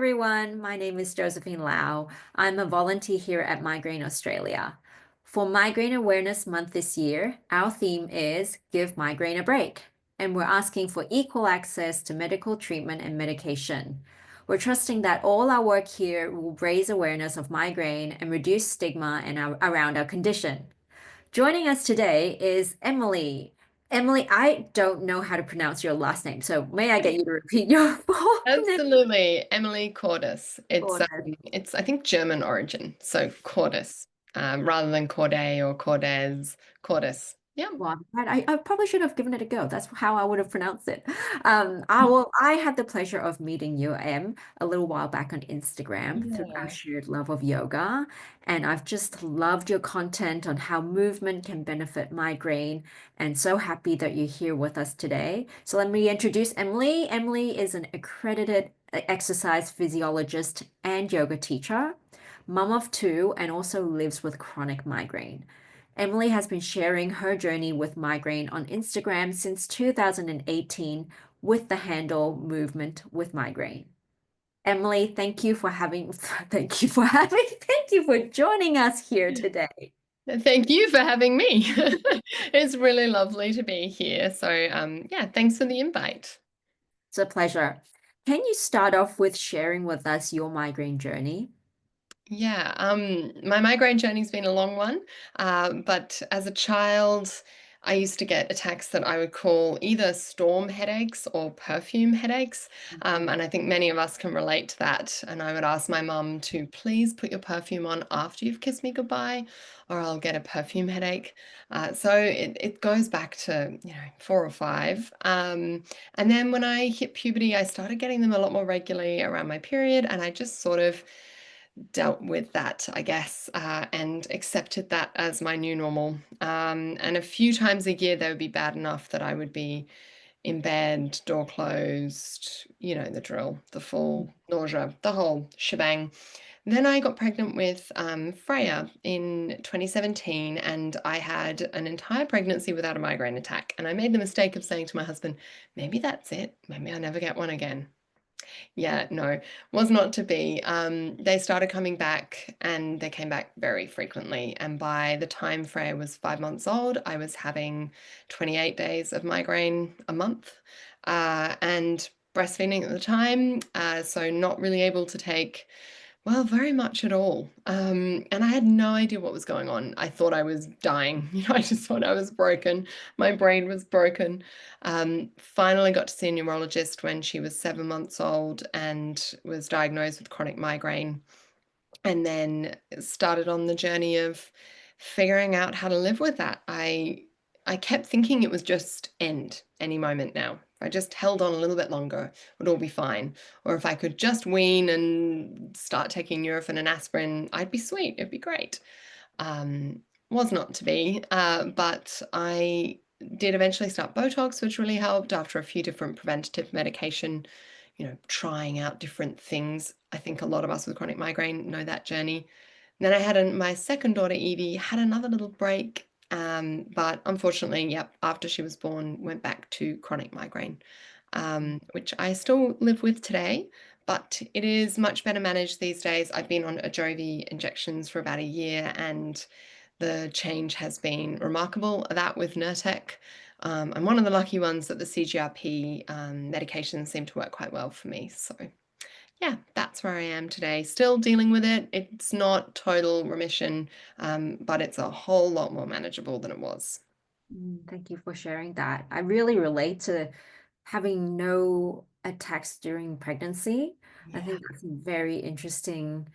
everyone. My name is Josephine Lau. I'm a volunteer here at Migraine Australia. For Migraine Awareness Month this year, our theme is Give Migraine a Break, and we're asking for equal access to medical treatment and medication. We're trusting that all our work here will raise awareness of migraine and reduce stigma around our condition. Joining us today is Emily. Emily, I don't know how to pronounce your last name, so may I get you to repeat your full name? Absolutely, Emily Cordis. Gorgeous. It's I think German origin, so Cordis, rather than Corday or Cordes, Cordis. Yeah. Well, I probably should have given it a go. That's how I would have pronounced it. I had the pleasure of meeting you, a little while back on Instagram through our Yeah. shared love of yoga. And I've just loved your content on how movement can benefit migraine, and so happy that you're here with us today. So let me introduce Emily. Emily is an accredited exercise physiologist and yoga teacher, mom of two, and also lives with chronic migraine. Emily has been sharing her journey with migraine on Instagram since 2018 with the handle Movement with Migraine. Emily, thank you for joining us here today. Thank you for having me. It's really lovely to be here. So, yeah, thanks for the invite. It's a pleasure. Can you start off with sharing with us your migraine journey? Yeah, my migraine journey's been a long one, but as a child, I used to get attacks that I would call either storm headaches or perfume headaches. And I think many of us can relate to that. And I would ask my mum to please put your perfume on after you've kissed me goodbye, or I'll get a perfume headache. So it goes back to, 4 or 5. And then when I hit puberty, I started getting them a lot more regularly around my period, and I just sort of dealt with that, I guess, and accepted that as my new normal. And a few times a year, they would be bad enough that I would be in bed, door closed, you know, the drill, the full nausea, the whole shebang. Then I got pregnant with Freya in 2017, and I had an entire pregnancy without a migraine attack. And I made the mistake of saying to my husband, maybe that's it. Maybe I'll never get one again. Yeah, no, was not to be. They started coming back and they came back very frequently. And by the time Freya was 5 months old, I was having 28 days of migraine a month and breastfeeding at the time. So not really able to take well, very much at all. And I had no idea what was going on. I thought I was dying. I just thought I was broken. My brain was broken. Finally got to see a neurologist when she was 7 months old and was diagnosed with chronic migraine. And then started on the journey of figuring out how to live with that. I kept thinking it was just end any moment now. If I just held on a little bit longer, it would all be fine. Or if I could just wean and start taking Nurofen and aspirin, I'd be sweet. It'd be great. Was not to be, but I did eventually start Botox, which really helped after a few different preventative medication, trying out different things. I think a lot of us with chronic migraine know that journey. Then I had my second daughter, Evie, had another little break, but unfortunately, yep, after she was born, went back to chronic migraine, which I still live with today, but it is much better managed these days. I've been on Ajovy injections for about a year, and the change has been remarkable. That with Nurtec. I'm one of the lucky ones that the CGRP medications seem to work quite well for me. So yeah, that's where I am today. Still dealing with it. It's not total remission, but it's a whole lot more manageable than it was. Thank you for sharing that. I really relate to having no attacks during pregnancy. I Yeah. think that's a very interesting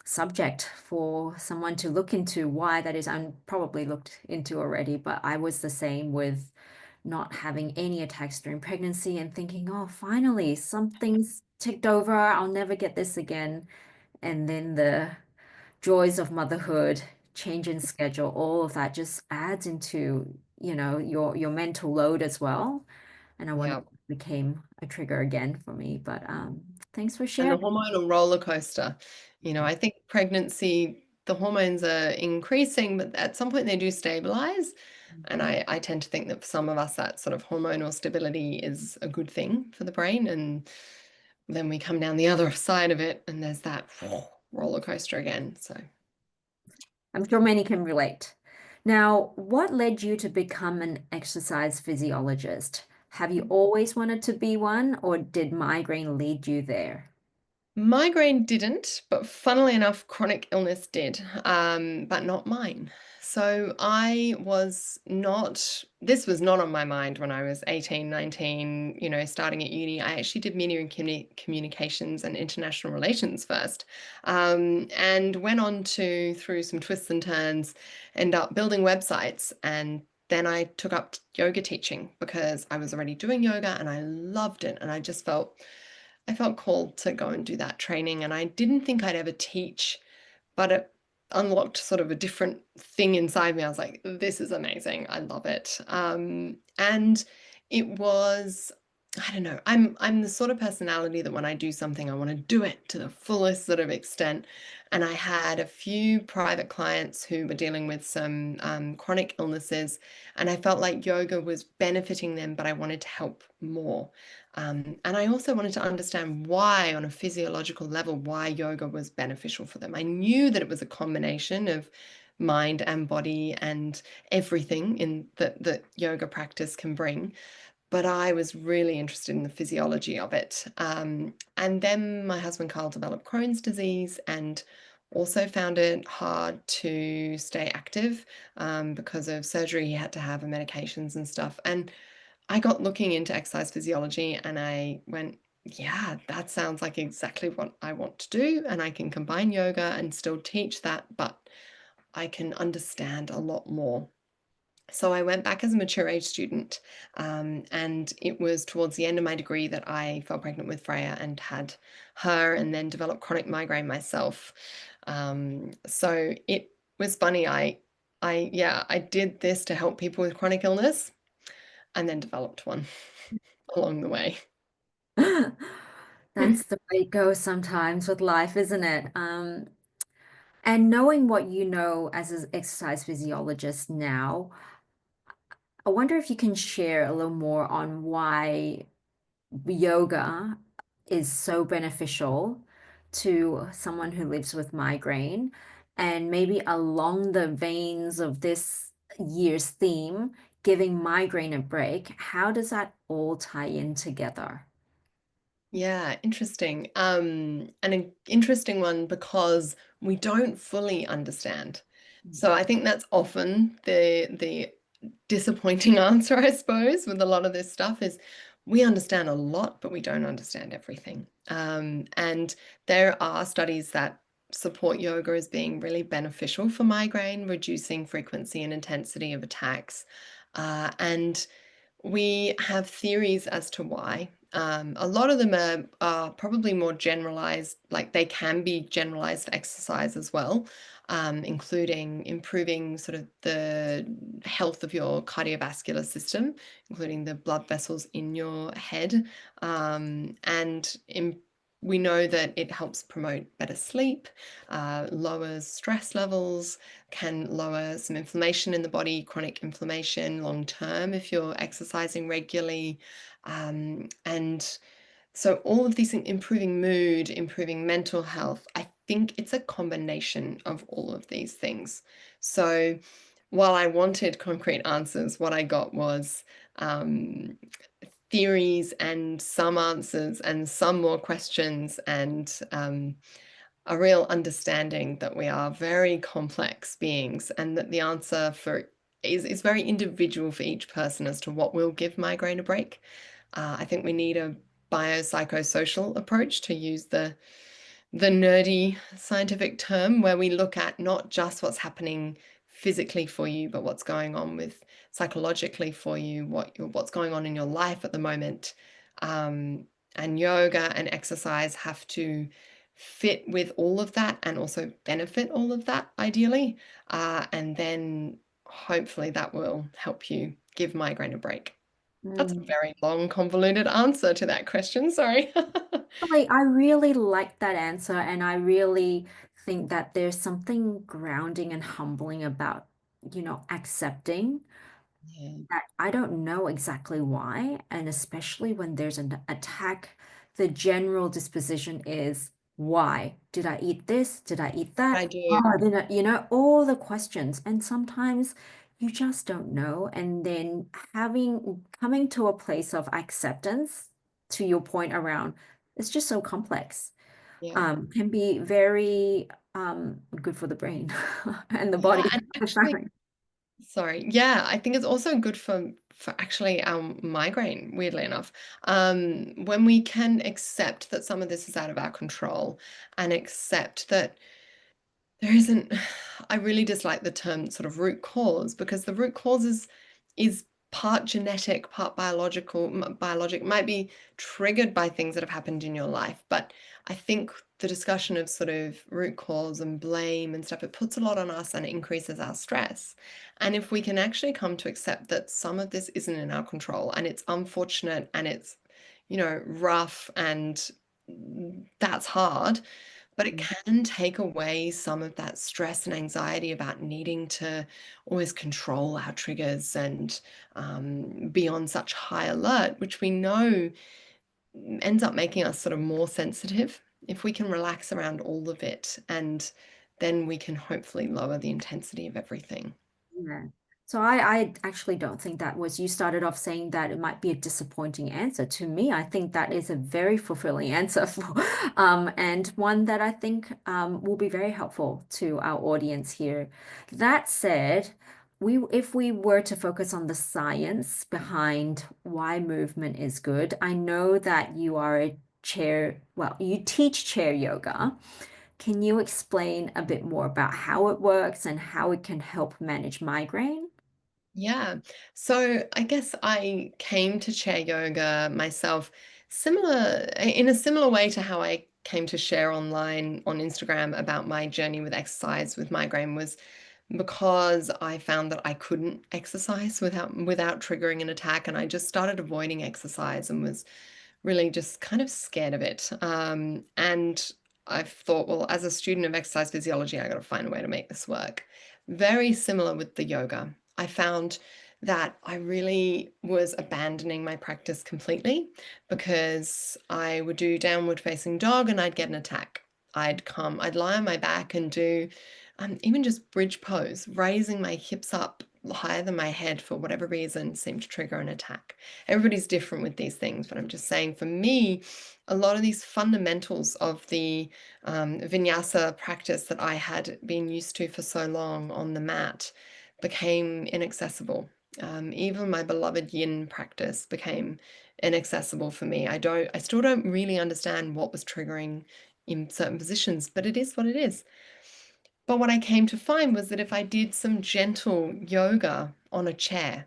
subject for someone to look into why that is. I'm probably looked into already, but I was the same with not having any attacks during pregnancy and thinking, oh, finally, something's ticked over. I'll never get this again. And then the joys of motherhood, change in schedule, all of that just adds into, your mental load as well. And I wonder Yeah. if it became a trigger again for me. But thanks for And the sharing. hormonal roller coaster. I think pregnancy, the hormones are increasing, but at some point they do stabilize. And I tend to think that for some of us, that sort of hormonal stability is a good thing for the brain. And then we come down the other side of it and there's that roller coaster again. So I'm sure many can relate. Now, what led you to become an exercise physiologist? Have you always wanted to be one, or did migraine lead you there? migraine didn't, but funnily enough, chronic illness did, but not mine. So this was not on my mind when I was 18, 19, starting at uni. I actually did media and communications and international relations first, and went on to, through some twists and turns, end up building websites. And then I took up yoga teaching because I was already doing yoga and I loved it. And I felt called to go and do that training, and I didn't think I'd ever teach, but it unlocked sort of a different thing inside me. I was like, this is amazing. I love it. And it was, I don't know, I'm the sort of personality that when I do something, I want to do it to the fullest sort of extent. And I had a few private clients who were dealing with some chronic illnesses, and I felt like yoga was benefiting them, but I wanted to help more. And I also wanted to understand why, on a physiological level, why yoga was beneficial for them. I knew that it was a combination of mind and body and everything in that yoga practice can bring, but I was really interested in the physiology of it. And then my husband Carl developed Crohn's disease and also found it hard to stay active because of surgery he had to have and medications and stuff. And I got looking into exercise physiology and I went, yeah, that sounds like exactly what I want to do. And I can combine yoga and still teach that, but I can understand a lot more. So I went back as a mature age student, and it was towards the end of my degree that I fell pregnant with Freya and had her, and then developed chronic migraine myself. So it was funny. Yeah, I did this to help people with chronic illness, and then developed one along the way. That's the way it goes sometimes with life, isn't it? And knowing what you know as an exercise physiologist now, I wonder if you can share a little more on why yoga is so beneficial to someone who lives with migraine, and maybe along the veins of this year's theme, giving migraine a break, how does that all tie in together? Yeah, interesting. An interesting one because we don't fully understand. So I think that's often the disappointing answer, I suppose, with a lot of this stuff is we understand a lot, but we don't understand everything. And there are studies that support yoga as being really beneficial for migraine, reducing frequency and intensity of attacks. And we have theories as to why. A lot of them are probably more generalized, like they can be generalized exercise as well, including improving sort of the health of your cardiovascular system, including the blood vessels in your head. And we know that it helps promote better sleep, lowers stress levels, can lower some inflammation in the body, chronic inflammation long term if you're exercising regularly. And so all of these things, improving mood, improving mental health, I think it's a combination of all of these things. So while I wanted concrete answers, what I got was theories and some answers and some more questions and a real understanding that we are very complex beings and that the answer is very individual for each person as to what will give migraine a break. I think we need a biopsychosocial approach, to use the nerdy scientific term, where we look at not just what's happening physically for you, but what's going on with psychologically for you, what's going on in your life at the moment. And yoga and exercise have to fit with all of that and also benefit all of that ideally. And then hopefully that will help you give migraine a break. That's a Mm. very long, convoluted answer to that question. Sorry. I really like that answer, and I really think that there's something grounding and humbling about, accepting Yeah. that I don't know exactly why, and especially when there's an attack the general disposition is why? Did I eat this? Did I eat that? I do. Oh, then, all the questions. And sometimes you just don't know. And then coming to a place of acceptance, to your point around, it's just so complex, Yeah. can be very good for the brain and the Yeah, body. and actually, sorry. Yeah, I think it's also good for actually our migraine, weirdly enough. When we can accept that some of this is out of our control and accept that there isn't, I really dislike the term sort of root cause, because the root cause is part genetic, part biological, biologic, might be triggered by things that have happened in your life. But I think the discussion of sort of root cause and blame and stuff, it puts a lot on us and it increases our stress. And if we can actually come to accept that some of this isn't in our control and it's unfortunate and it's, rough and that's hard, but it can take away some of that stress and anxiety about needing to always control our triggers and be on such high alert, which we know ends up making us sort of more sensitive. If we can relax around all of it, and then we can hopefully lower the intensity of everything. Yeah. So I actually don't think that was, you started off saying that it might be a disappointing answer. To me, I think that is a very fulfilling answer for, and one that I think will be very helpful to our audience here. That said, if we were to focus on the science behind why movement is good, I know that you are a you teach chair yoga. Can you explain a bit more about how it works and how it can help manage migraine? Yeah. So I guess I came to chair yoga myself in a similar way to how I came to share online on Instagram about my journey with exercise with migraine, was because I found that I couldn't exercise without triggering an attack, and I just started avoiding exercise and was really just kind of scared of it. And I've thought, well, as a student of exercise physiology, I got to find a way to make this work. Very similar with the yoga. I found that I really was abandoning my practice completely because I would do downward facing dog and I'd get an attack. I'd lie on my back and do even just bridge pose, raising my hips up higher than my head for whatever reason seemed to trigger an attack. Everybody's different with these things, but I'm just saying for me, a lot of these fundamentals of the vinyasa practice that I had been used to for so long on the mat became inaccessible. Even my beloved yin practice became inaccessible for me. I still don't really understand what was triggering in certain positions, but it is what it is. But what I came to find was that if I did some gentle yoga on a chair,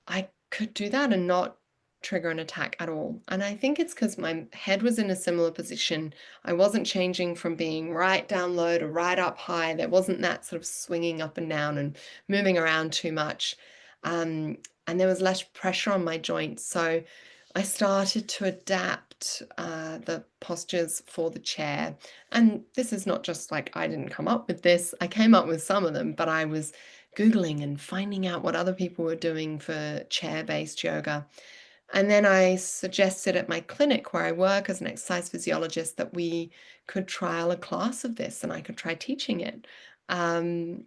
I could do that and not trigger an attack at all. And I think it's because my head was in a similar position. I wasn't changing from being right down low to right up high. There wasn't that sort of swinging up and down and moving around too much. And there was less pressure on my joints. So I started to adapt the postures for the chair. And this is not just like I didn't come up with this, I came up with some of them, but I was Googling and finding out what other people were doing for chair-based yoga. And then I suggested at my clinic where I work as an exercise physiologist that we could trial a class of this and I could try teaching it. Um,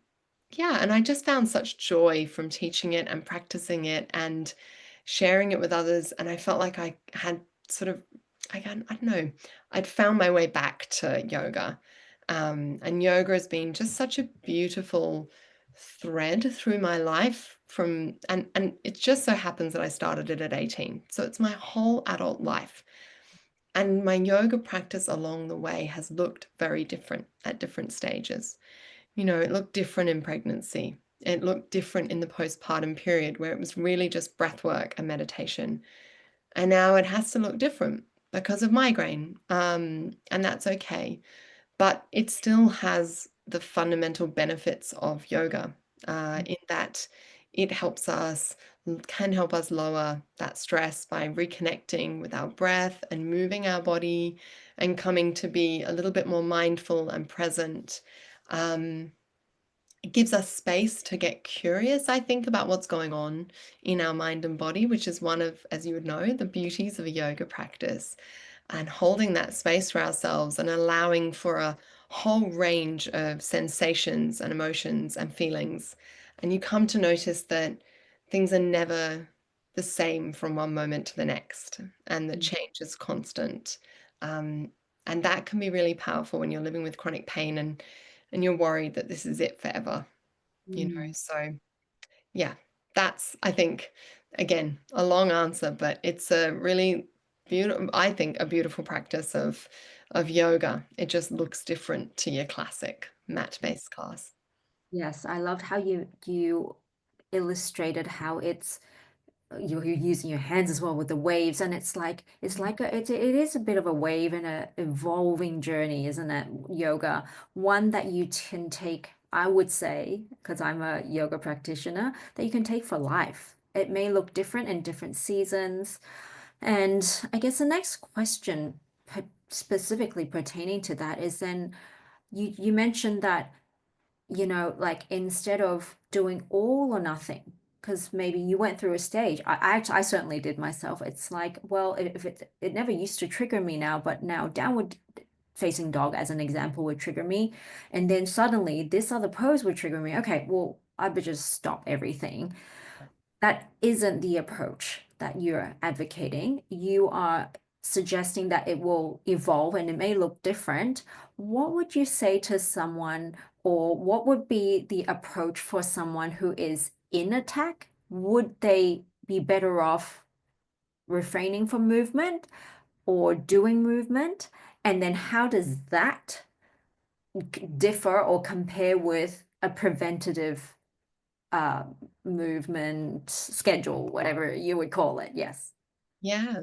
yeah, and I just found such joy from teaching it and practicing it and sharing it with others. And I felt like I had sort of, I don't know, I'd found my way back to yoga. And yoga has been just such a beautiful thread through my life and it just so happens that I started it at 18. So it's my whole adult life. And my yoga practice along the way has looked very different at different stages. It looked different in pregnancy. It looked different in the postpartum period where it was really just breath work and meditation. And now it has to look different because of migraine. And that's okay. But it still has the fundamental benefits of yoga in that it can help us lower that stress by reconnecting with our breath and moving our body and coming to be a little bit more mindful and present. Um, it gives us space to get curious, I think, about what's going on in our mind and body, which is one of, as you would know, the beauties of a yoga practice. and holding that space for ourselves and allowing for a whole range of sensations and emotions and feelings. And you come to notice that things are never the same from one moment to the next, and that change is constant. Um, and that can be really powerful when you're living with chronic pain and you're worried that this is it forever, you know. Mm. So yeah, that's, I think, again, a long answer, but it's a really beautiful, I think, a beautiful practice of yoga. It just looks different to your classic mat-based class. Yes, I loved how you illustrated how you're using your hands as well with the waves, and it is a bit of a wave and a evolving journey, isn't it? Yoga, one that you can take, I would say, because I'm a yoga practitioner, that you can take for life. It may look different in different seasons. And I guess the next question specifically pertaining to that is then you mentioned that like instead of doing all or nothing, because maybe you went through a stage. I certainly did myself. It's like, well, if it never used to trigger me now, but now downward facing dog as an example would trigger me, and then suddenly this other pose would trigger me. Okay, well, I would just stop everything. That isn't the approach that you're advocating. You are suggesting that it will evolve and it may look different. What would you say to someone, or what would be the approach for someone who is in attack? Would they be better off refraining from movement or doing movement? And then how does that differ or compare with a preventative uh, movement schedule, whatever you would call it. Yes. Yeah.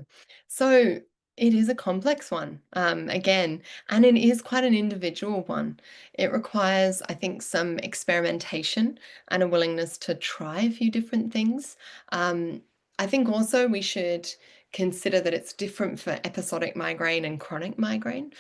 So it is a complex one, again, and it is quite an individual one. It requires, I think, some experimentation and a willingness to try a few different things. I think also we should consider that it's different for episodic migraine and chronic migraine.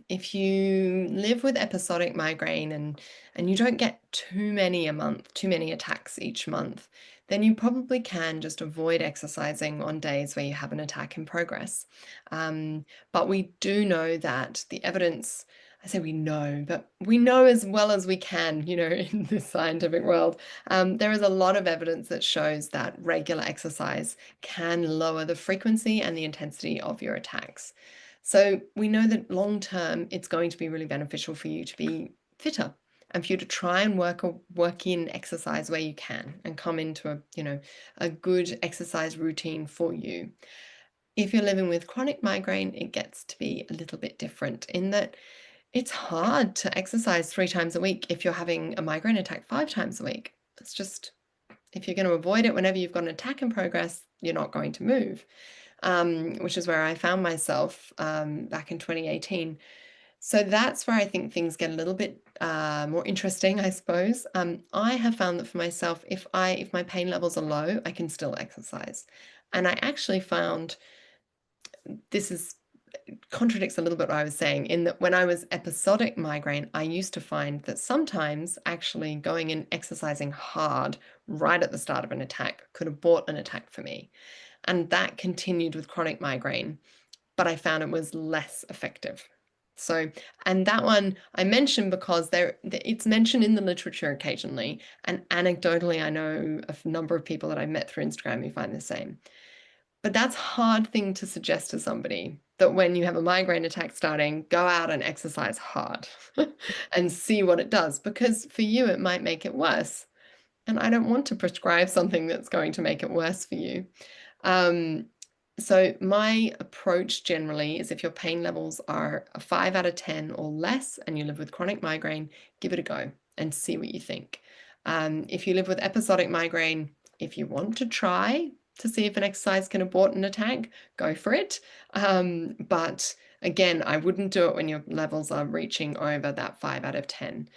If you live with episodic migraine and you don't get too many a month, too many attacks each month, then you probably can just avoid exercising on days where you have an attack in progress. But we do know that the evidence, I say we know, but we know as well as we can, in this scientific world. There is a lot of evidence that shows that regular exercise can lower the frequency and the intensity of your attacks. So we know that long term, it's going to be really beneficial for you to be fitter and for you to try and work in exercise where you can and come into a good exercise routine for you. If you're living with chronic migraine, it gets to be a little bit different in that it's hard to exercise 3 times a week if you're having a migraine attack 5 times a week. It's just, if you're going to avoid it whenever you've got an attack in progress, you're not going to move, which is where I found myself back in 2018. So that's where I think things get a little bit more interesting, I suppose. I have found that for myself, if my pain levels are low, I can still exercise. And I actually found this contradicts a little bit what I was saying, in that when I was episodic migraine, I used to find that sometimes actually going and exercising hard right at the start of an attack could abort an attack for me. And that continued with chronic migraine, but I found it was less effective. So, and that one I mentioned because it's mentioned in the literature occasionally, and anecdotally, I know a number of people that I've met through Instagram who find the same. But that's a hard thing to suggest to somebody, that when you have a migraine attack starting, go out and exercise hard and see what it does, because for you, it might make it worse. And I don't want to prescribe something that's going to make it worse for you. Um, so my approach generally is, if your pain levels are a 5 out of 10 or less and you live with chronic migraine, give it a go and see what you think. If you live with episodic migraine, if you want to try to see if an exercise can abort an attack, go for it. But again, I wouldn't do it when your levels are reaching over that 5 out of 10.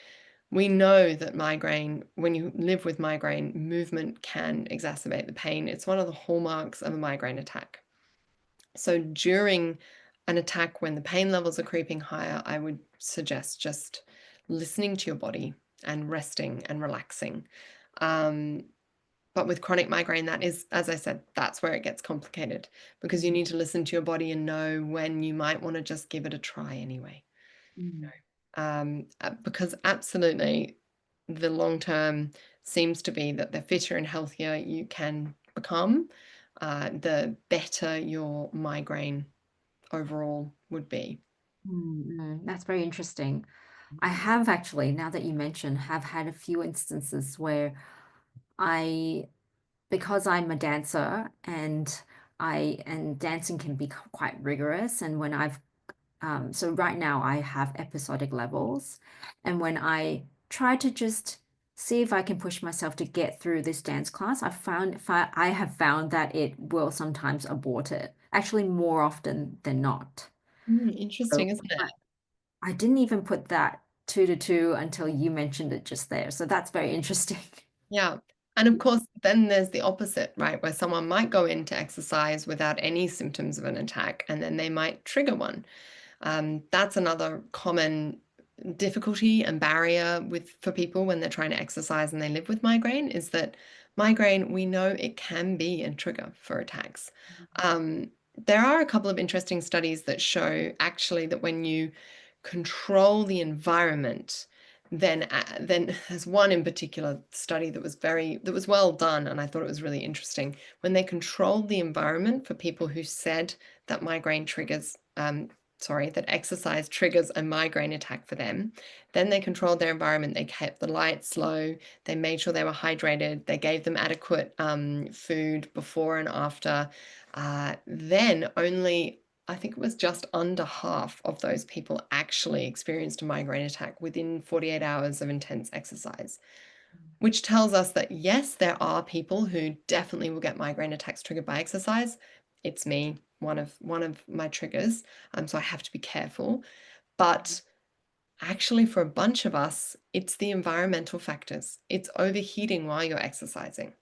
We know that migraine, when you live with migraine, movement can exacerbate the pain. It's one of the hallmarks of a migraine attack. So during an attack, when the pain levels are creeping higher, I would suggest just listening to your body and resting and relaxing. But But with chronic migraine, that is, as I said, that's where it gets complicated because you need to listen to your body and know when you might want to just give it a try anyway. Mm. Because absolutely the long term seems to be that the fitter and healthier you can become, the better your migraine overall would be. That's very interesting. I have actually, now that you mention, have had a few instances where I, because I'm a dancer and dancing can be quite rigorous. And when so right now I have episodic levels. And when I try to just see if I can push myself to get through this dance class, I have found that it will sometimes abort it, actually more often than not. So Interesting, isn't it? I didn't even put that two to two until you mentioned it just there. So that's very interesting. Yeah. And of course, then there's the opposite, right? Where someone might go into exercise without any symptoms of an attack, and then they might trigger one. That's another common difficulty and barrier for people when they're trying to exercise and they live with migraine is that migraine, we know it can be a trigger for attacks. Um, there are a couple of interesting studies that show actually that when you control the environment, then there's one in particular study that was well done, and I thought it was really interesting. When they controlled the environment for people who said that that exercise triggers a migraine attack for them. Then they controlled their environment. They kept the lights low. They made sure they were hydrated. They gave them adequate food before and after. Then only, I think it was just under half of those people actually experienced a migraine attack within 48 hours of intense exercise, which tells us that yes, there are people who definitely will get migraine attacks triggered by exercise. It's me, one of my triggers. So I have to be careful. But actually, for a bunch of us, it's the environmental factors. It's overheating while you're exercising.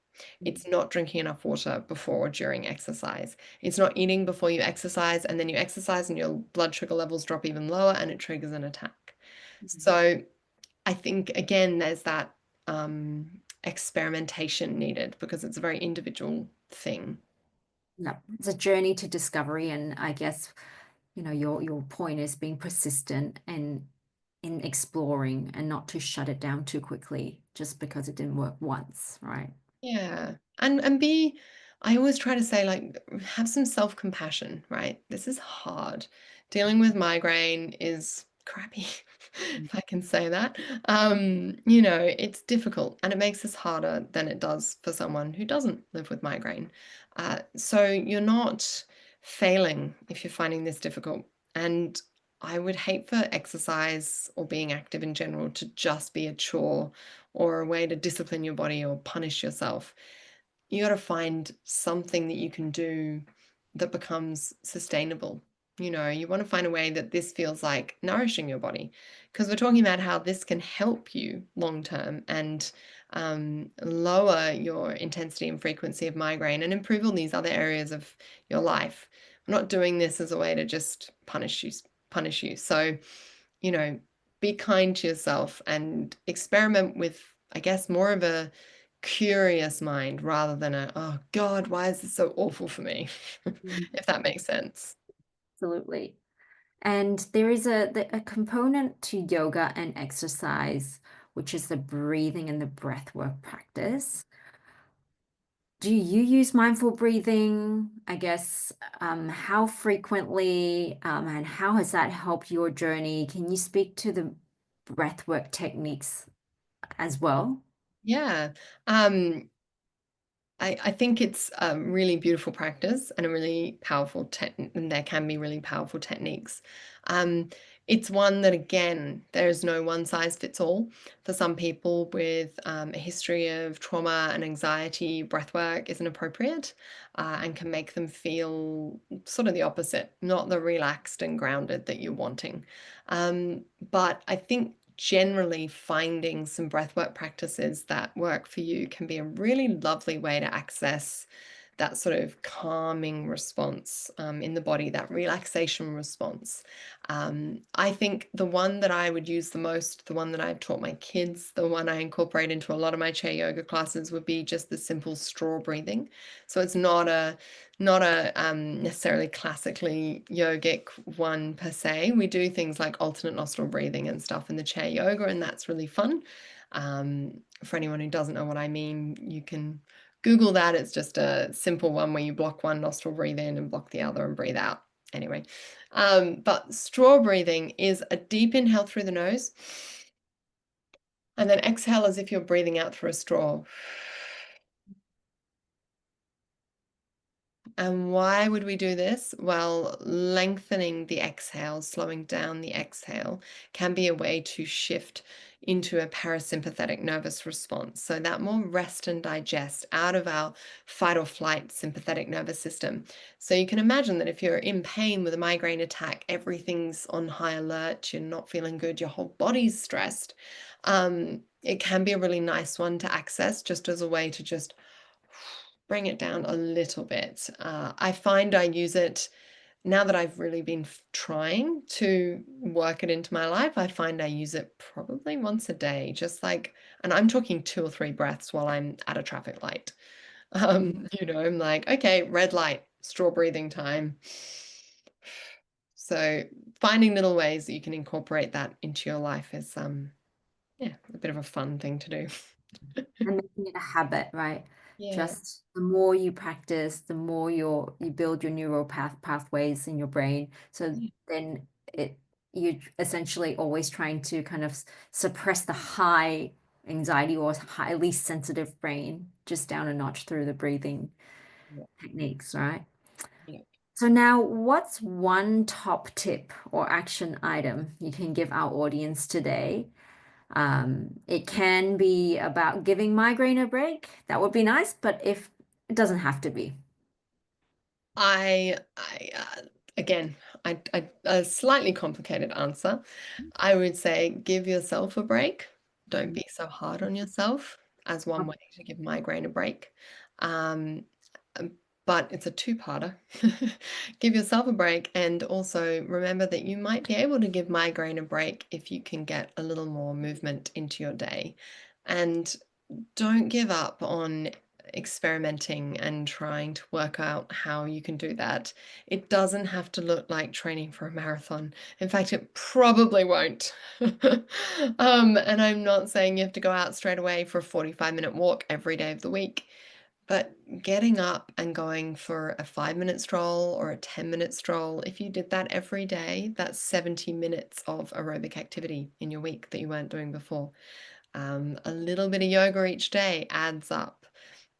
It's not drinking enough water before or during exercise. It's not eating before you exercise, and then you exercise and your blood sugar levels drop even lower and it triggers an attack. So I think, again, there's that experimentation needed because it's a very individual thing. No, it's a journey to discovery, and I guess, your point is being persistent and in exploring and not to shut it down too quickly just because it didn't work once, right? Yeah. And be I always try to say like have some self-compassion, right? This is hard. Dealing with migraine is crappy, if I can say that. It's difficult and it makes this harder than it does for someone who doesn't live with migraine. So you're not failing if you're finding this difficult. And I would hate for exercise or being active in general to just be a chore or a way to discipline your body or punish yourself. You got to find something that you can do that becomes sustainable. You want to find a way that this feels like nourishing your body because we're talking about how this can help you long term and lower your intensity and frequency of migraine and improve all these other areas of your life. We're not doing this as a way to just punish you. So, you know, be kind to yourself and experiment with, I guess, more of a curious mind rather than oh God, why is this so awful for me? Mhm. If that makes sense. Absolutely. And there is a component to yoga and exercise, which is the breathing and the breath work practice. Do you use mindful breathing? I guess, how frequently, and how has that helped your journey? Can you speak to the breathwork techniques as well? Yeah. Um, I think it's a really beautiful practice and a really powerful and there can be really powerful techniques. Um, it's one that, again, there's no one size fits all. For some people with a history of trauma and anxiety, breath work isn't appropriate and can make them feel sort of the opposite, not the relaxed and grounded that you're wanting. But I think generally finding some breathwork practices that work for you can be a really lovely way to access that sort of calming response in the body, that relaxation response. I think the one that I would use the most, the one that I've taught my kids, the one I incorporate into a lot of my chair yoga classes would be just the simple straw breathing. So it's not a necessarily classically yogic one per se. We do things like alternate nostril breathing and stuff in the chair yoga, and that's really fun. For anyone who doesn't know what I mean, you can Google that. It's just a simple one where you block one nostril, breathe in, and block the other and breathe out. Anyway, but straw breathing is a deep inhale through the nose, and then exhale as if you're breathing out through a straw. And why would we do this? Well, lengthening the exhale, slowing down the exhale can be a way to shift into a parasympathetic nervous response. So that more rest and digest out of our fight or flight sympathetic nervous system. So you can imagine that if you're in pain with a migraine attack, everything's on high alert, you're not feeling good, your whole body's stressed. It can be a really nice one to access just as a way to just bring it down a little bit. I find I use it now that I've really been trying to work it into my life. I find I use it probably once a day, just like, and I'm talking 2 or 3 breaths while I'm at a traffic light. I'm like, okay, red light, straw breathing time. So finding little ways that you can incorporate that into your life is, yeah, a bit of a fun thing to do. And making it a habit, right? Yeah. Just the more you practice, the more you build your neural pathways in your brain. So then you're essentially always trying to kind of suppress the high anxiety or highly sensitive brain just down a notch through the breathing Yeah. techniques, right? Yeah. So now, what's one top tip or action item you can give our audience today? It can be about giving migraine a break. That would be nice, but if it doesn't have to be. Again, a slightly complicated answer. I would say give yourself a break. Don't be so hard on yourself as one way to give migraine a break. Um, um, but it's a two-parter. Give yourself a break, and also remember that you might be able to give migraine a break if you can get a little more movement into your day. And don't give up on experimenting and trying to work out how you can do that. It doesn't have to look like training for a marathon. In fact, it probably won't. And I'm not saying you have to go out straight away for a 45-minute walk every day of the week, but getting up and going for a 5-minute stroll or a 10-minute stroll, if you did that every day, that's 70 minutes of aerobic activity in your week that you weren't doing before. A little bit of yoga each day adds up.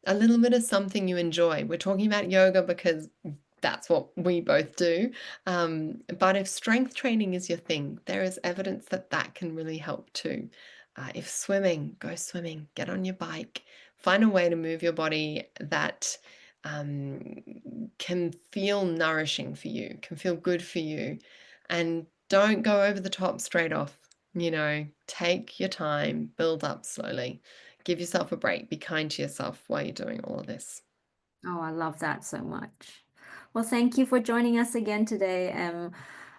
A little bit of something you enjoy. We're talking about yoga because that's what we both do. But if strength training is your thing, there is evidence that that can really help too. If swimming, go swimming, get on your bike, find a way to move your body that can feel nourishing for you, can feel good for you, and don't go over the top straight off. Take your time, build up slowly, give yourself a break, be kind to yourself while you're doing all of this. Oh, I love that so much. Well, thank you for joining us again today.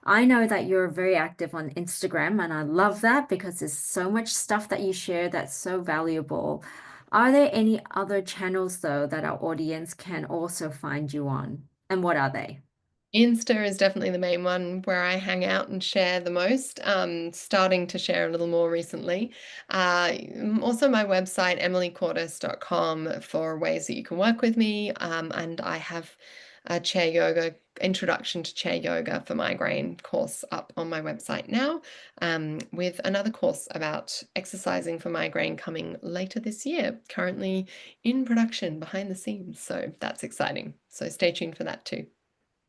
I know that you're very active on Instagram, and I love that because there's so much stuff that you share that's so valuable. Are there any other channels, though, that our audience can also find you on? And what are they? Insta is definitely the main one where I hang out and share the most, starting to share a little more recently. Also my website, emilycordes.com, for ways that you can work with me. And I have a chair yoga, introduction to chair yoga for migraine course up on my website now, with another course about exercising for migraine coming later this year, currently in production behind the scenes. So that's exciting. So stay tuned for that too.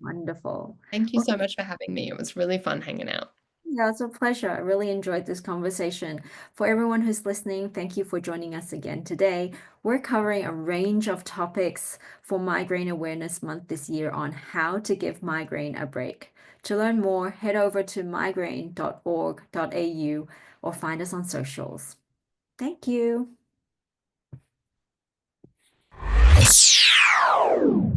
Wonderful. Thank you Well, so much for having me. It was really fun hanging out. yeah, it's a pleasure. I really enjoyed this conversation. For everyone who's listening, thank you for joining us again today. We're covering a range of topics for Migraine Awareness Month this year on how to give migraine a break. To learn more, head over to migraine.org.au or find us on socials. Thank you. you.